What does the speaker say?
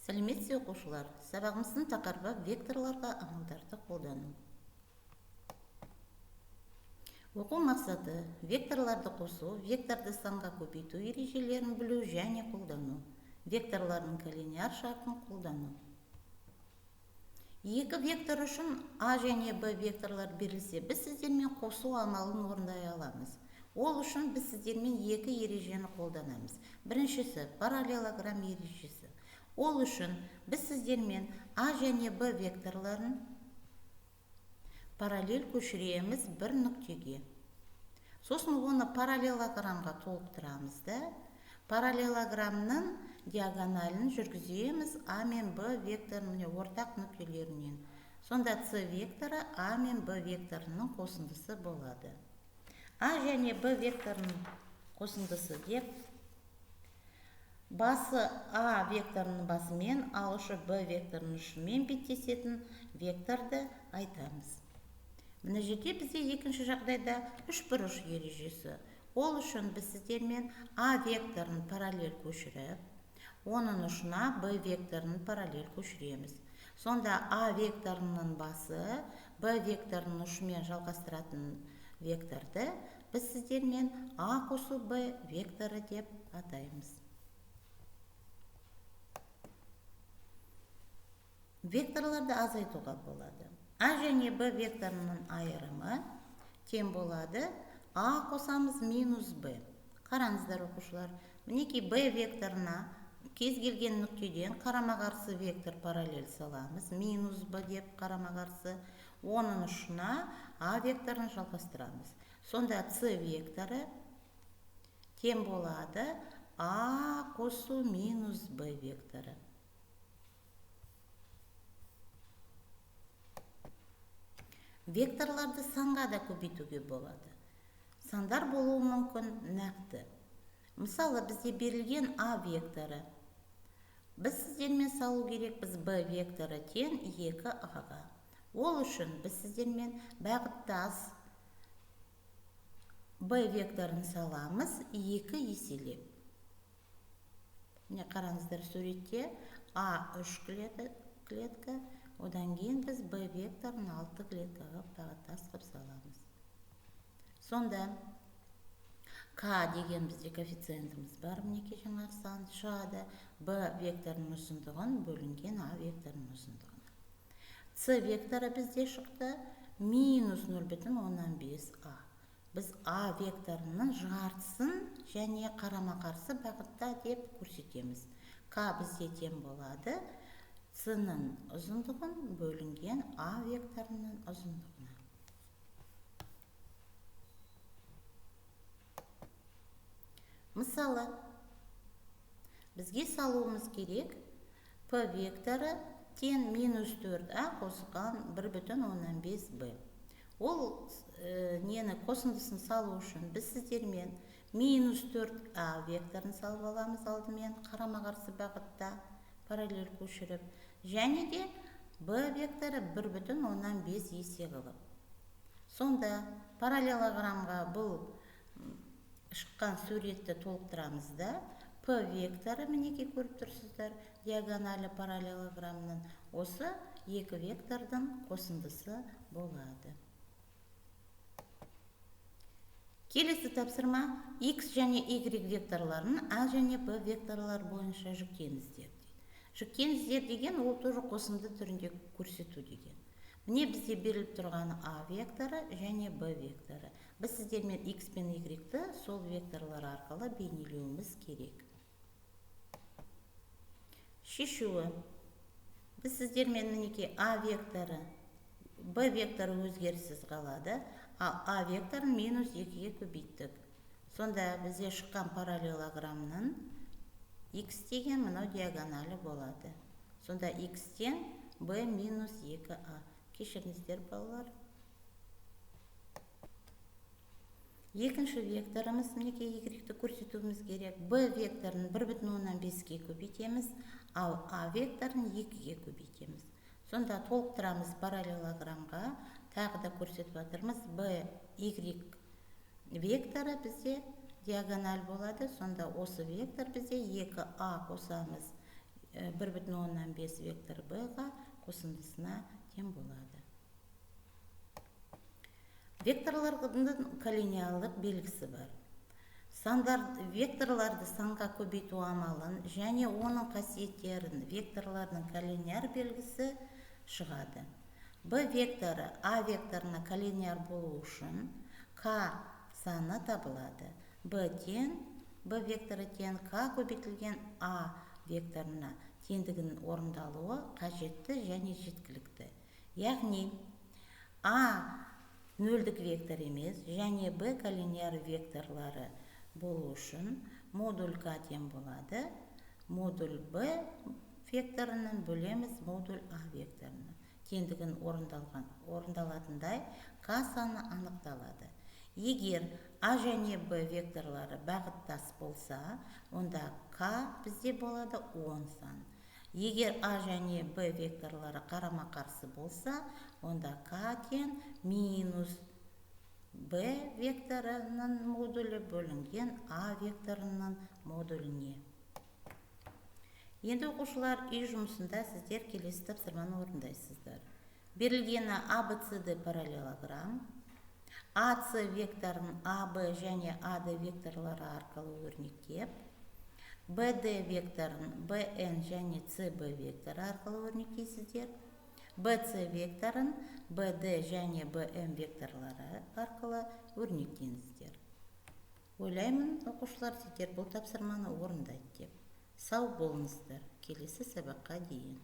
Сәлеметсіз оқушылар, сабағымыздың тақырыбы векторларға амалдарды қолдану. Оқу мақсаты векторларды қосу, векторды санға көбейту ережелерін білу және қолдану. Векторлардың коллинеар шартын қолдану. Екі вектор үшін А және Б векторлар берілсе, біз сіздермен қосу амалын орындай аламыз. Ол үшін біз сіздермен екі ережені қолданамыз. Біріншісі параллелограмм ережесі. Ол үшін біз сіздермен А және Б векторларын параллель көшіреміз бір нүктеге. Сосын оны параллелограммға толықтырамыз да, параллелограммның диагоналін жүргіземіз А мен Б векторының ортақ нүктелерінен. Сонда С векторы А мен Б векторының қосындысы болады. А және Б векторының қосындысы деп басы А векторының басымен, ал ұшы Б векторының ұшымен беттесетін векторды айтамыз. Мына жерде бізде екінші жағдайда үшбұрыш ережесі. Ол үшін біз сіздермен А векторын параллель көшіріп, оның ұшына Б векторын параллель көшіреміз. Сонда А векторының басы Б векторының ұшымен жалғастыратын векторды біз сіздермен А қосу Б векторы деп атаймыз. Векторларды азайтуға болады. А және Б векторының айырымы тең болады А қосамыз минус Б. Қараңыздар оқушылар, мінекей Б векторына кез келген нүктеден қарама-қарсы вектор параллель саламыз, минус Б деп қарама-қарсы, оның ұшына А векторын жалғастырамыз. Сонда С векторы тең болады А қосу минус Б векторы. Векторларды санға да көбейтуге болады. Сандар болуы мүмкін нақты. Мысалы, бізде берілген А векторы. Біз сіздермен салу керекпіз Б векторы тең 2А-ға. Ол үшін біз сіздермен бағыттас Б векторын саламыз 2 еселеп. Міне қараңыздар суретте А 3 клетка, одан кейін біз Б векторын 6 клеткаға бағыттас қып саламыз. Сонда К деген бізде коэффициентіміз бар, мінекей жаңағы сан шығады Б векторының ұзындығын бөлінген А векторының ұзындығына. С векторы бізде шықты минус 0,15А. Біз А векторының жартысын және қарама-қарсы бағытта деп көрсетеміз. К бізде тең болады С-ның ұзындығын бөлінген А векторының ұзындығына. Мысалы, бізге салуымыз керек П векторы тең минус 4А қосылған 1,15Б. Ол нені қосындысын салу үшін біз сіздермен минус 4А векторын салып аламыз алдымен қарама-қарсы бағытта параллель көшіріп, және де Б векторы 1,15 есе қылып. Сонда параллелограммға бұл шыққан суретті толықтырамыз да, П векторы мінекей көріп тұрсыздар, диагоналі параллелограммның осы екі вектордың қосындысы болады. Келесі тапсырма X және Y векторларын А және Б векторлар бойынша жүктеңіздер. Жүктеңіздер деген ол тоже қосынды түрінде көрсету деген. Міне бізде беріліп тұрғаны А векторы және Б векторы. Біз сіздермен X пен Y-ті сол векторлар арқылы бейнелеуіміз керек. Шешуі. Біз сіздермен мінекей А векторы, Б векторы өзгеріссіз қалады, ал А векторын минус 2-ге көбейттік. Сонда бізде шыққан параллелограммның X деген мынау диагоналі болады. Сонда X тең Б минус 2А. Кешіріңіздер балалар. Екінші векторымыз мінекей Y-ті көрсетуіміз керек. Б векторын 1,15-ге көбейтеміз, ал А векторын 2-ге көбейтеміз. Сонда толықтырамыз параллелограммға, тағы да көрсетіп жатырмыз. Б, Y векторы бізде диагональ болады. Сонда осы вектор бізде 2А қосамыз 1,5 вектор b-ға қосындысына тең болады. Векторлардың коллинеалдық белгісі бар. Векторларды санға көбейту амалын және оның қасиеттерін векторлардың коллинеар белгісі шығады. B векторы A векторына коллинеар болу үшін K саны табылады. B векторы тең K көбейтілген A векторына теңдігінің орындалуы қажетті және жеткілікті. Яғни A нөлдік вектор емес және B коллинеар векторлары болу үшін модуль К тең болады. Модуль B векторынан бөлеміз модуль А векторына. Теңдігін орындалатындай К саны анықталады. Егер А және Б векторлары бағыттас болса, онда К бізде болады 10 сан. Егер А және Б векторлары қарама-қарсы болса, онда К тең минус B векторының модулі бөлінген А векторының модуліне. Енді оқушылар, үй жұмысында сіздер келесі тапсырманы орындайсыздар. Берілгені ABCD параллелограмм, AC векторын AB және AD векторлары арқылы өрнектеп, BD векторын BN және CB векторы арқылы өрнектейсіздер. BC векторын BD және BM векторлары арқылы өрнектеңіздер. Ойлаймын, оқушылар, сіздер бұл тапсырманы орындайды деп. Сау болыңыздар. Келесі сабаққа дейін.